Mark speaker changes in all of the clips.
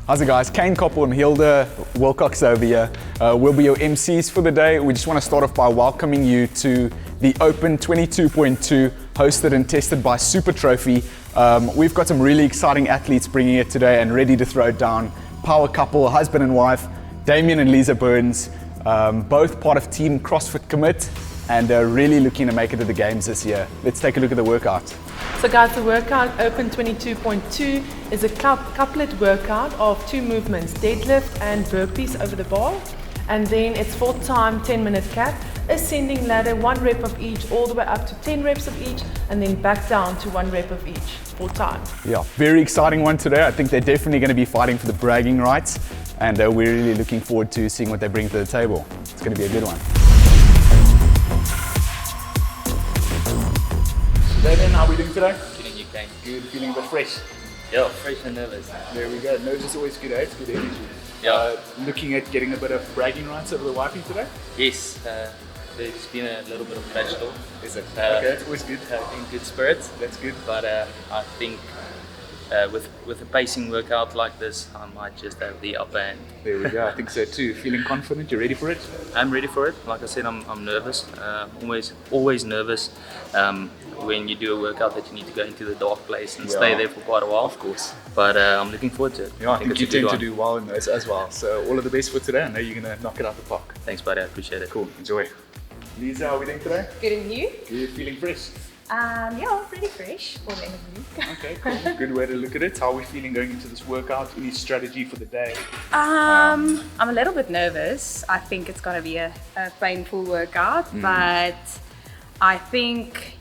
Speaker 1: How's it guys? Kane Koppel and Hilda Wilcox over here. We'll be your MCs for the day. We just want to start off by welcoming you to the Open 22.2 hosted and tested by Super Trophy. We've got some really exciting athletes bringing it today and ready to throw it down. Power couple, husband and wife, Damian and Lize Burns, both part of Team CrossFit Commit and really looking to make it to the games this year. Let's take a look at the workout.
Speaker 2: So guys, the workout Open 22.2 is a couplet workout of 2 movements, deadlift and burpees over the bar. And then it's 4 time 10-minute cap, ascending ladder, 1 rep of each, all the way up to 10 reps of each, and then back down to 1 rep of each, 4 times.
Speaker 1: Yeah, very exciting one today. I think they're definitely going to be fighting for the bragging rights, and we're really looking forward to seeing what they bring to the table. It's going to be a good one. Damian, how are we doing today?
Speaker 3: Feeling you, Kane.
Speaker 1: Good, feeling a bit fresh.
Speaker 3: Yeah, fresh and nervous.
Speaker 1: There we go. Nerves is always good, eh? It's good energy.
Speaker 3: Yeah.
Speaker 1: Looking at getting a bit of bragging rights over the wiping today?
Speaker 3: Yes, there's been a little bit of trash talk.
Speaker 1: Is it? Okay, it's always good.
Speaker 3: In good spirits.
Speaker 1: That's good.
Speaker 3: But I think with a pacing workout like this, I might just have the upper hand.
Speaker 1: There we go. I think so too. Feeling confident? You ready for it?
Speaker 3: I'm ready for it. Like I said, I'm nervous. Always nervous. When you do a workout that you need to go into the dark place and stay there for quite a while.
Speaker 1: Of course.
Speaker 3: But I'm looking forward to it.
Speaker 1: Yeah, I think you tend to do well in those as well. So all of the best for today. I know you're going to knock it out the park.
Speaker 3: Thanks, buddy. I appreciate it.
Speaker 1: Cool. Enjoy. Lisa, how are we doing today?
Speaker 4: Good, and you?
Speaker 1: Good. Feeling fresh?
Speaker 4: Yeah, pretty fresh for the end of the week.
Speaker 1: Okay, cool. Good way to look at it. How are we feeling going into this workout? Any strategy for the day?
Speaker 4: I'm a little bit nervous. I think it's going to be a painful workout, but I think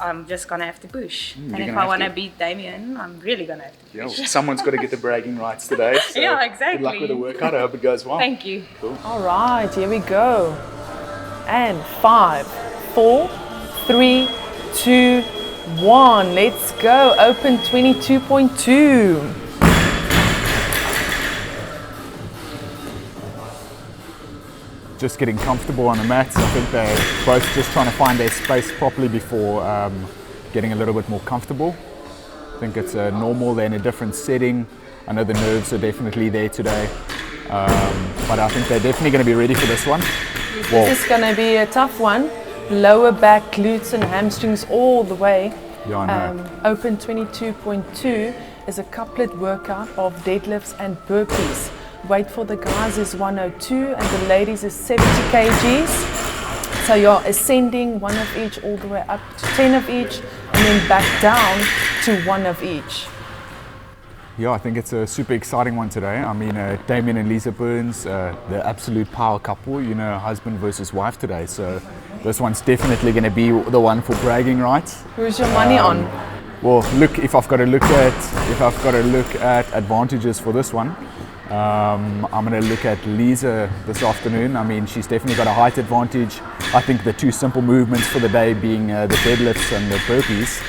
Speaker 4: I'm just going to have to push. And if I want to beat Damian, I'm really going to have to push.
Speaker 1: Yeah, well, someone's got to get the bragging rights today. So
Speaker 4: yeah, exactly.
Speaker 1: Good luck with the workout. I hope it goes well.
Speaker 4: Thank you.
Speaker 1: Cool.
Speaker 2: All right, here we go. And 5, 4, 3, 2, 1. Let's go. Open 22.2.
Speaker 1: Just getting comfortable on the mats. I think they're both just trying to find their space properly before getting a little bit more comfortable. I think it's normal, they're in a different setting. I know the nerves are definitely there today, but I think they're definitely going to be ready for this one.
Speaker 2: This is going to be a tough one. Lower back, glutes and hamstrings all the way.
Speaker 1: Yeah, I know.
Speaker 2: Open 22.2 is a couplet workout of deadlifts and burpees. Weight for the guys is 102 and the ladies is 70 kgs. So you're ascending 1 of each all the way up to 10 of each and then back down to 1 of each.
Speaker 1: Yeah, I think it's a super exciting one today. I mean, Damian and Lize Burns, the absolute power couple, you know, husband versus wife today. So this one's definitely going to be the one for bragging rights.
Speaker 2: Who's your money on?
Speaker 1: Well, look, if I've got to look at advantages for this one, I'm going to look at Lize this afternoon. I mean, she's definitely got a height advantage. I think the 2 simple movements for the day being the deadlifts and the burpees,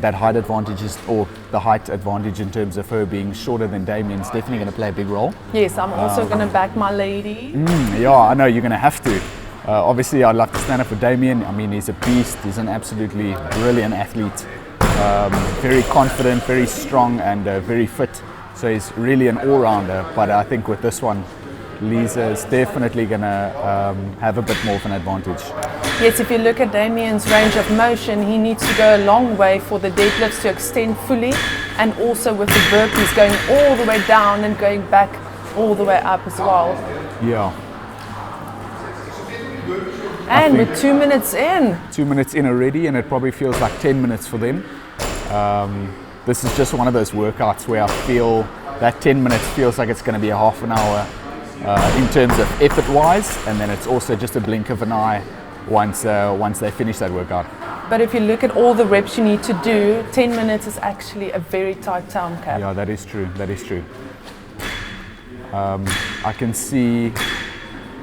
Speaker 1: that height advantage or the height advantage in terms of her being shorter than Damian is definitely going to play a big role.
Speaker 2: Yes, I'm also going to back my lady.
Speaker 1: Yeah, I know you're going to have to. Obviously, I'd love to stand up for Damian. I mean, he's a beast. He's an absolutely brilliant athlete. Very confident, very strong, and very fit. So he's really an all-rounder. But I think with this one, Lize is definitely going to have a bit more of an advantage.
Speaker 2: Yes, if you look at Damian's range of motion, he needs to go a long way for the deadlifts to extend fully, and also with the burpees going all the way down and going back all the way up as well.
Speaker 1: Yeah.
Speaker 2: And we're 2 minutes in.
Speaker 1: 2 minutes in already, and it probably feels like 10 minutes for them. This is just one of those workouts where I feel that 10 minutes feels like it's going to be a half an hour in terms of effort-wise, and then it's also just a blink of an eye once they finish that workout.
Speaker 2: But if you look at all the reps you need to do, 10 minutes is actually a very tight time cap.
Speaker 1: Yeah, that is true. That is true. I can see,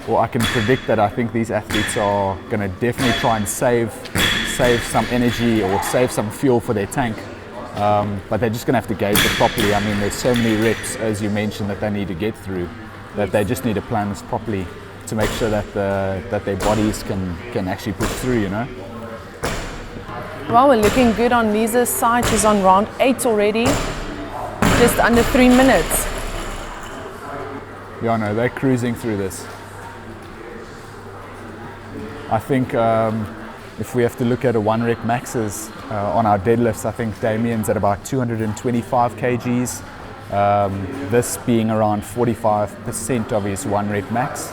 Speaker 1: or I can predict that I think these athletes are going to definitely try and save some energy or save some fuel for their tank. But they're just going to have to gauge it properly. I mean, there's so many reps, as you mentioned, that they need to get through, that they just need to plan this properly to make sure that their bodies can actually push through, you know.
Speaker 2: Well, we're looking good on Lize's side. She's on round 8 already, just under 3 minutes.
Speaker 1: Yeah, no, they're cruising through this. I think if we have to look at a 1 rep maxes on our deadlifts, I think Damian's at about 225 kgs. This being around 45% of his 1 rep max.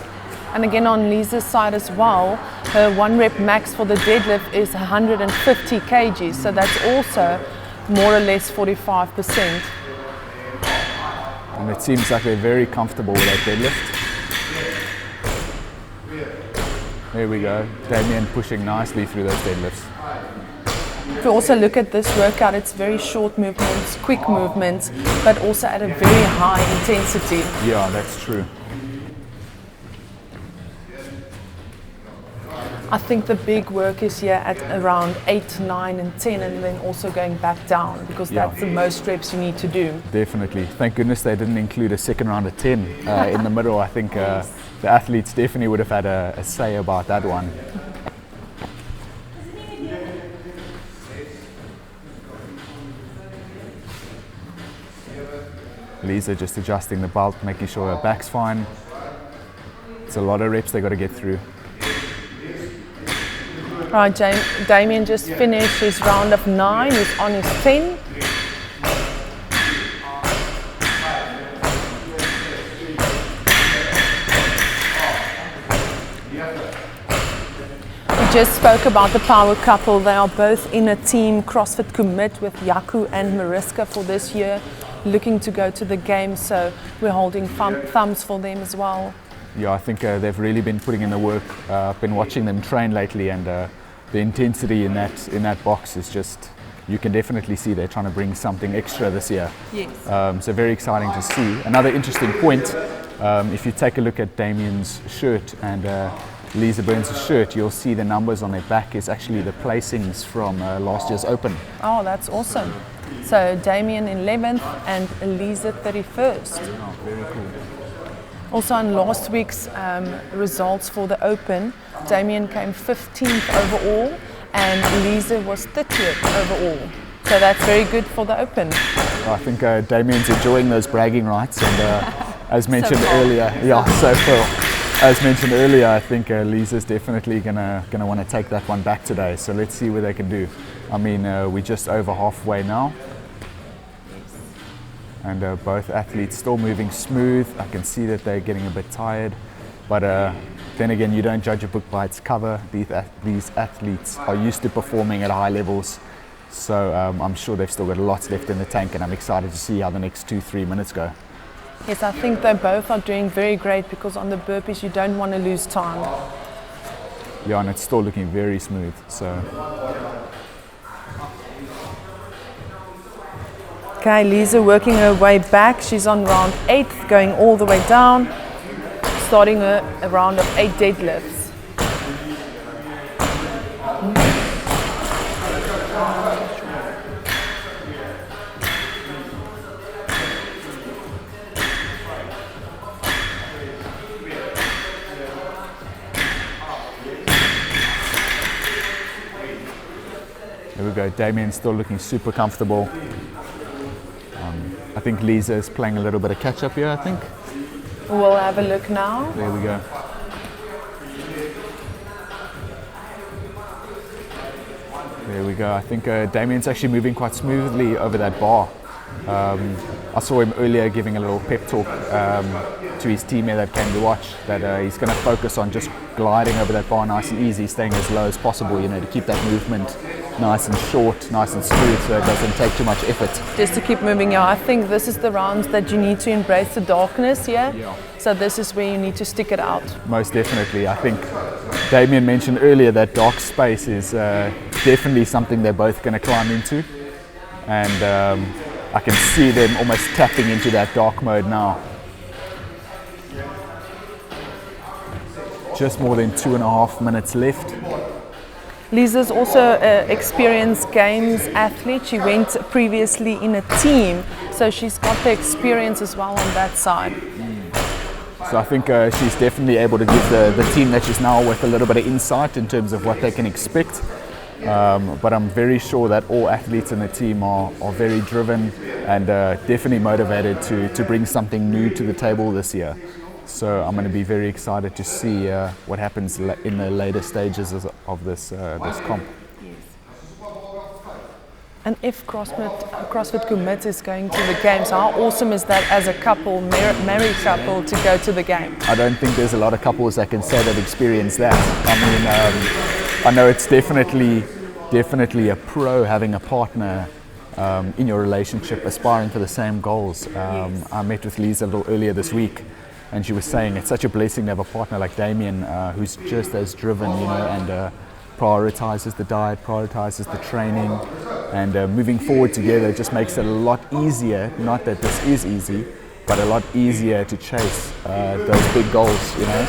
Speaker 2: And again on Lize's side as well, her 1 rep max for the deadlift is 150 kgs, so that's also more or less 45%.
Speaker 1: And it seems like they're very comfortable with that deadlift. There we go, Damian pushing nicely through those deadlifts.
Speaker 2: If you also look at this workout, it's very short movements, quick movements, but also at a very high intensity.
Speaker 1: Yeah, that's true.
Speaker 2: I think the big work is here at around 8, 9 and 10, and then also going back down, because that's the most reps you need to do.
Speaker 1: Definitely. Thank goodness they didn't include a second round of 10 in the middle. I think the athletes definitely would have had a say about that one. Lize just adjusting the belt, making sure her back's fine. It's a lot of reps they got to get through.
Speaker 2: Right, Damian just finished his round of 9, he's on his 10. We just spoke about the power couple. They are both in a team CrossFit Commit with Yaku and Mariska for this year, looking to go to the games, so we're holding thumbs for them as well.
Speaker 1: Yeah, I think they've really been putting in the work. I've been watching them train lately, and the intensity in that box is just, you can definitely see they're trying to bring something extra this year.
Speaker 2: Yes.
Speaker 1: So very exciting to see. Another interesting point, if you take a look at Damian's shirt and Lize Burns' shirt, you'll see the numbers on their back is actually the placings from last year's Open.
Speaker 2: Oh, that's awesome. So Damian 11th and Lize 31st.
Speaker 1: Oh, very cool.
Speaker 2: Also on last week's results for the Open, Damian came 15th overall and Lize was 30th overall. So that's very good for the Open.
Speaker 1: I think Damian's enjoying those bragging rights, and as mentioned earlier, as mentioned earlier, I think Lize's definitely gonna want to take that one back today. So let's see what they can do. I mean, we're just over halfway now. And both athletes still moving smooth. I can see that they're getting a bit tired, but then again, you don't judge a book by its cover. These athletes are used to performing at high levels, so I'm sure they've still got lots left in the tank, and I'm excited to see how the next 2-3 minutes go.
Speaker 2: Yes, I think they both are doing very great, because on the burpees you don't want to lose time.
Speaker 1: Yeah, and it's still looking very smooth. So.
Speaker 2: Okay, Lize working her way back. She's on round 8, going all the way down, starting a round of 8 deadlifts.
Speaker 1: There we go, Damian's still looking super comfortable. I think Lize is playing a little bit of catch up here, I think.
Speaker 2: We'll have a look now.
Speaker 1: There we go. There we go. I think Damian's actually moving quite smoothly over that bar. I saw him earlier giving a little pep talk to his team here that came to watch, that he's going to focus on just gliding over that bar nice and easy, staying as low as possible, you know, to keep that movement nice and short, nice and smooth, so it doesn't take too much effort.
Speaker 2: Just to keep moving, yeah. I think this is the rounds that you need to embrace the darkness, yeah? So this is where you need to stick it out.
Speaker 1: Most definitely. I think Damian mentioned earlier that dark space is definitely something they're both going to climb into, and I can see them almost tapping into that dark mode now. Just more than 2.5 minutes left.
Speaker 2: Lize's also an experienced games athlete. She went previously in a team, so she's got the experience as well on that side.
Speaker 1: So I think she's definitely able to give the team that she's now with a little bit of insight in terms of what they can expect. But I'm very sure that all athletes in the team are very driven and definitely motivated to bring something new to the table this year. So I'm going to be very excited to see what happens in the later stages of this comp.
Speaker 2: And if CrossFit commits is going to the games, how awesome is that as a couple, married couple, to go to the game?
Speaker 1: I don't think there's a lot of couples that can say that experience that. I mean, I know it's definitely a pro having a partner in your relationship aspiring for the same goals. I met with Lize a little earlier this week, and she was saying it's such a blessing to have a partner like Damian who's just as driven, you know, and prioritizes the diet, prioritizes the training, and moving forward together just makes it a lot easier. Not that this is easy, but a lot easier to chase those big goals, you know.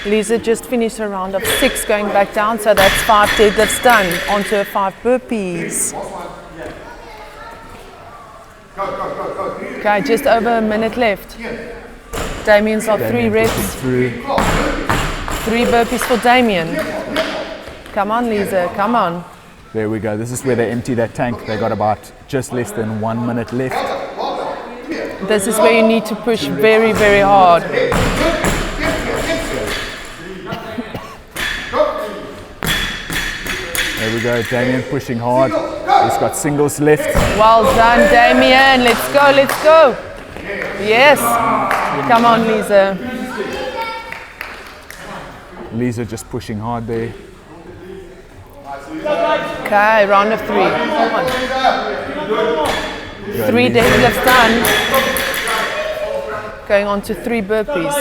Speaker 2: Lize just finished a round of 6 going back down, so that's 5 deadlifts done, onto 5 burpees. Okay, just over a minute left. Damian's got 3 reps. 3 burpees for Damian. Come on, Lize, come on.
Speaker 1: There we go. This is where they empty that tank. They got about just less than 1 minute left.
Speaker 2: This is where you need to push very, very hard.
Speaker 1: There we go, Damian pushing hard. He's got singles left.
Speaker 2: Well done, Damian. Let's go, let's go. Yes. Come on, Lize.
Speaker 1: Lize just pushing hard there.
Speaker 2: Okay, round of 3. Come on. 3 deadlifts done. Going on to 3 burpees.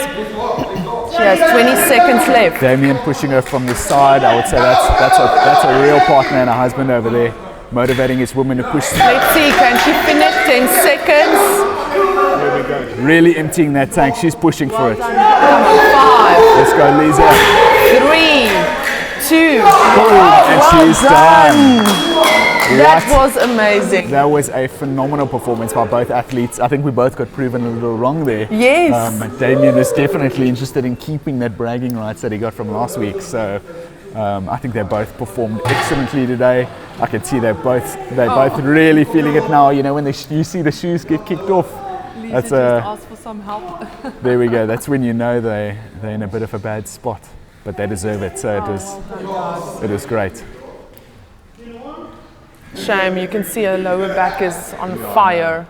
Speaker 2: She has 20 seconds left.
Speaker 1: Damian pushing her from the side. I would say that's a real partner and a husband over there, motivating his woman to push.
Speaker 2: Let's see, can she finish? 10 seconds.
Speaker 1: There we go. Really emptying that tank. She's pushing for it.
Speaker 2: Come on, 5.
Speaker 1: Let's go, Lize.
Speaker 2: 3, 2.
Speaker 1: And she's done.
Speaker 2: That was amazing.
Speaker 1: That was a phenomenal performance by both athletes. I think we both got proven a little wrong there.
Speaker 2: Yes.
Speaker 1: Damian is definitely interested in keeping that bragging rights that he got from last week. So I think they both performed excellently today. I can see they're both really feeling it now. You know, when you see the shoes get kicked off.
Speaker 2: That's ask for some help.
Speaker 1: There we go. That's when you know they're in a bit of a bad spot, but they deserve it. So it was great.
Speaker 2: Shame, you can see her lower back is on fire.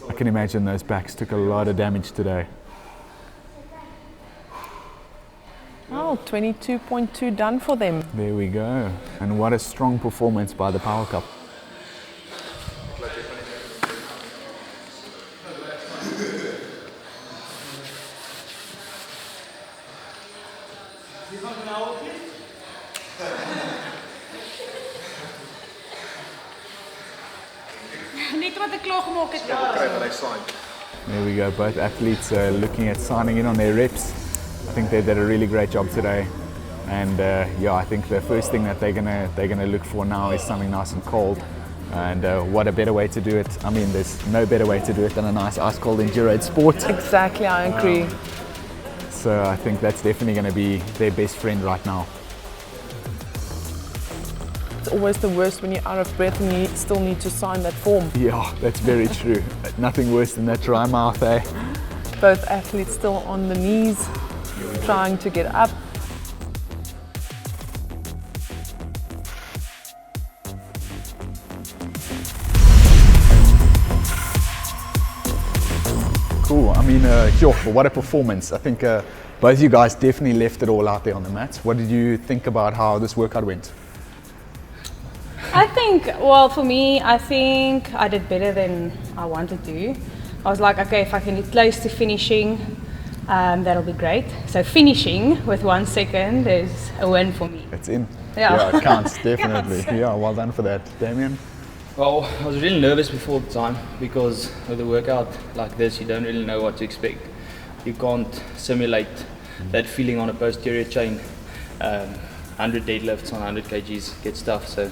Speaker 1: I can imagine those backs took a lot of damage today.
Speaker 2: Oh, 22.2 done for them.
Speaker 1: There we go. And what a strong performance by the Power Cup. There we go, both athletes are looking at signing in on their reps. I think they did a really great job today. And yeah, I think the first thing that they're gonna look for now is something nice and cold. And what a better way to do it. I mean, there's no better way to do it than a nice ice cold Endurade sport.
Speaker 2: Exactly, I agree.
Speaker 1: So I think that's definitely gonna be their best friend right now.
Speaker 2: It's always the worst when you're out of breath and you still need to sign that form.
Speaker 1: Yeah, that's very true. Nothing worse than that dry mouth, eh?
Speaker 2: Both athletes still on the knees, trying to get up.
Speaker 1: Cool. I mean, what a performance. I think both you guys definitely left it all out there on the mat. What did you think about how this workout went?
Speaker 4: I think, well, for me, I think I did better than I wanted to. I was like, okay, if I can get close to finishing, that'll be great. So finishing with 1 second is a win for me.
Speaker 1: It's in.
Speaker 4: Yeah,
Speaker 1: it counts, definitely. Yeah, well done for that. Damian?
Speaker 3: Well, I was really nervous before the time because with a workout like this, you don't really know what to expect. You can't simulate that feeling on a posterior chain. 100 deadlifts on 100 kgs, get stuff. So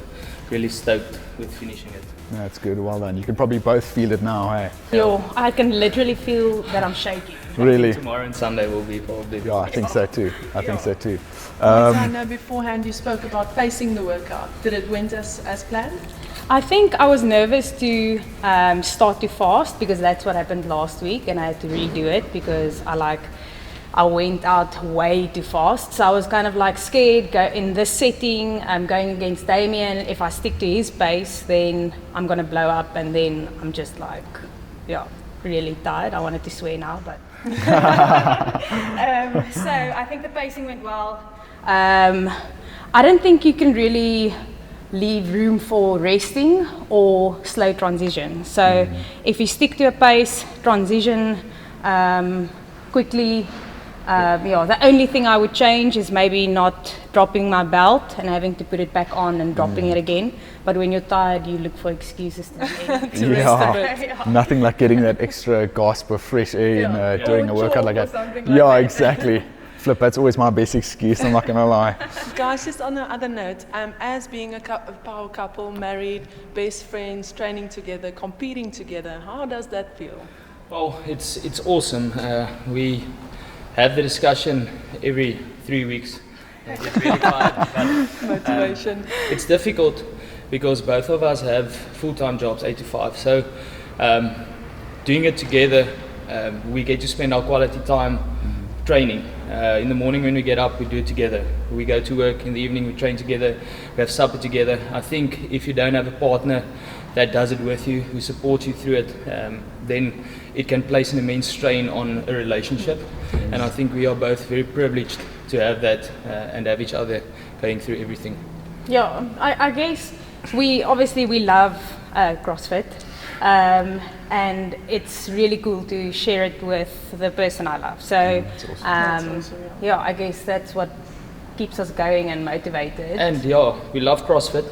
Speaker 3: really stoked with finishing it.
Speaker 1: That's good, well done. You can probably both feel it now, hey?
Speaker 4: Yo, I can literally feel that I'm shaking.
Speaker 1: Really?
Speaker 3: Tomorrow and Sunday will be probably.
Speaker 1: Yeah, I think so too. I think so too.
Speaker 2: So I know beforehand you spoke about pacing the workout. Did it went as planned?
Speaker 4: I think I was nervous to start too fast because that's what happened last week, and I had to redo it because I went out way too fast. So I was kind of like scared in this setting. I'm going against Damian. If I stick to his pace, then I'm going to blow up, and then I'm just like, yeah, really tired. I wanted to swear now, but. So I think the pacing went well. I don't think you can really leave room for resting or slow transition. So if you stick to a pace, transition quickly. The only thing I would change is maybe not dropping my belt and having to put it back on and dropping it again. But when you're tired, you look for excuses to rest a bit.
Speaker 1: Nothing like getting that extra gasp of fresh air during a workout like that.
Speaker 2: Like
Speaker 1: Exactly. Flip, that's always my best excuse, I'm not gonna lie.
Speaker 2: Guys, just on the other note, as being a power couple, married, best friends, training together, competing together, how does that feel?
Speaker 3: Well, it's awesome. We have the discussion every 3 weeks. And get really tired, but,
Speaker 2: Motivation.
Speaker 3: it's difficult because both of us have full-time jobs, 8 to 5. So doing it together, we get to spend our quality time training. In the morning when we get up, we do it together. We go to work. In the evening, we train together. We have supper together. I think if you don't have a partner that does it with you, who supports you through it, then it can place an immense strain on a relationship. And I think we are both very privileged to have that and have each other going through everything.
Speaker 4: Yeah, I guess we love CrossFit, and it's really cool to share it with the person I love. So, yeah, I guess that's what keeps us going and motivated.
Speaker 3: And yeah, we love CrossFit,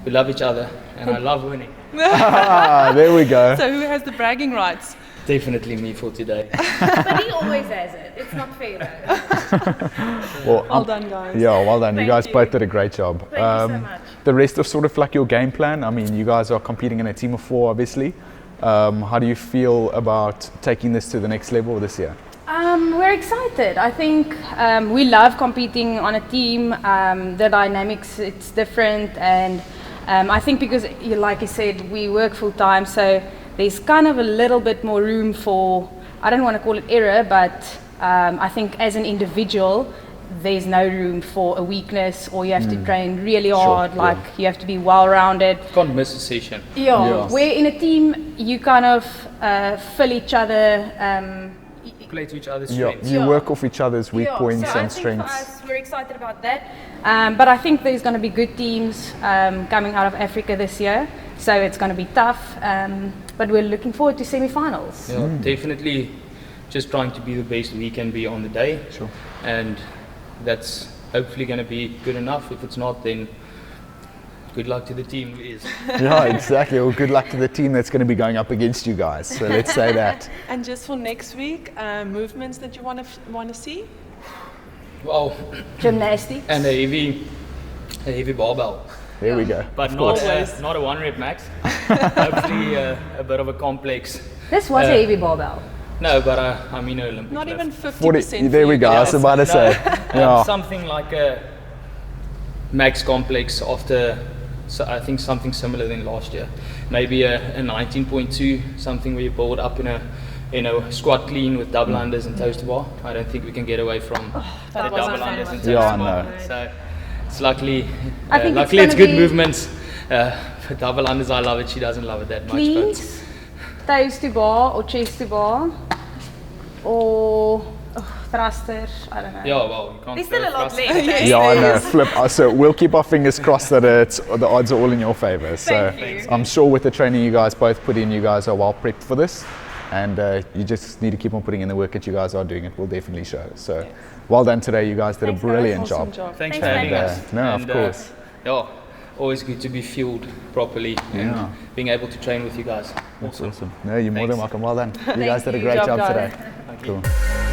Speaker 3: we love each other, and I love winning.
Speaker 1: There we go.
Speaker 2: So who has the bragging rights?
Speaker 3: Definitely me for today.
Speaker 4: But he always has it. It's not fair though.
Speaker 2: Well done, guys.
Speaker 1: Yeah, well done. You
Speaker 4: Thank
Speaker 1: guys
Speaker 4: you.
Speaker 1: both did a great job.
Speaker 4: Thank you so much.
Speaker 1: The rest of sort of like your game plan, I mean, you guys are competing in a team of 4, obviously. How do you feel about taking this to the next level this year?
Speaker 4: We're excited. I think we love competing on a team. The dynamics, it's different, and I think because, like you said, we work full time, so there's kind of a little bit more room for, I don't want to call it error, but I think as an individual, there's no room for a weakness, or you have to train really hard, you have to be well-rounded.
Speaker 3: Can't miss a session.
Speaker 4: Yeah, where in a team, you kind of fill each other.
Speaker 3: Play to each other's strengths.
Speaker 1: You work off each other's weak points
Speaker 4: so
Speaker 1: and
Speaker 4: I think
Speaker 1: strengths.
Speaker 4: for us, we're excited about that. But I think there's going to be good teams coming out of Africa this year, so it's going to be tough. But we're looking forward to semi-finals.
Speaker 3: Yeah, definitely just trying to be the best we can be on the day.
Speaker 1: Sure.
Speaker 3: And that's hopefully going to be good enough. If it's not, then good luck to the team who is.
Speaker 1: Yeah, exactly. Well, good luck to the team that's going to be going up against you guys. So let's say that.
Speaker 2: And just for next week, movements that you want to see?
Speaker 3: Well,
Speaker 4: Gymnastics.
Speaker 3: and a heavy barbell.
Speaker 1: There we go.
Speaker 3: But not a 1 rep max. Hopefully a bit of a complex.
Speaker 4: This was a heavy barbell.
Speaker 3: No, but I'm in Olympic.
Speaker 2: Not
Speaker 3: lift.
Speaker 2: even 50%.
Speaker 1: 40, there we go. I was about to say. Yeah.
Speaker 3: Something like a max complex after, so I think something similar than last year. Maybe a 19.2, something where you build up in a squat clean with double unders and toes to bar. I don't think we can get away from the double unders and toes to
Speaker 1: Yeah, I
Speaker 3: bar.
Speaker 1: know.
Speaker 3: So it's luckily
Speaker 4: it's
Speaker 3: it's good
Speaker 4: gonna be-
Speaker 3: movements. For double unders, I love it. She doesn't love it that much.
Speaker 4: Cleans, toes to bar or chest to bar, or thruster, I don't know.
Speaker 3: But yeah, well, you can't.
Speaker 4: There's still
Speaker 3: go
Speaker 4: a lot
Speaker 3: thrust.
Speaker 4: left.
Speaker 1: Yeah, I know. Flip. So we'll keep our fingers crossed that the odds are all in your favor. So
Speaker 4: Thank you.
Speaker 1: I'm sure with the training you guys both put in, you guys are well prepped for this. And you just need to keep on putting in the work that you guys are doing. It will definitely show. So well done today. You guys did a brilliant
Speaker 2: Awesome
Speaker 1: job.
Speaker 3: Thanks
Speaker 4: Thanks
Speaker 3: for having
Speaker 4: very
Speaker 3: us.
Speaker 1: No, of
Speaker 3: And,
Speaker 1: course.
Speaker 3: Yeah, always good to be fueled properly and
Speaker 1: Yeah.
Speaker 3: being able to train with you guys.
Speaker 1: That's awesome. No, you're more than
Speaker 3: Thanks.
Speaker 1: welcome. Well done. You guys did a
Speaker 4: you.
Speaker 1: great
Speaker 2: Good
Speaker 1: job
Speaker 2: job,
Speaker 1: today.
Speaker 2: guys.
Speaker 3: Thank you.
Speaker 1: Cool.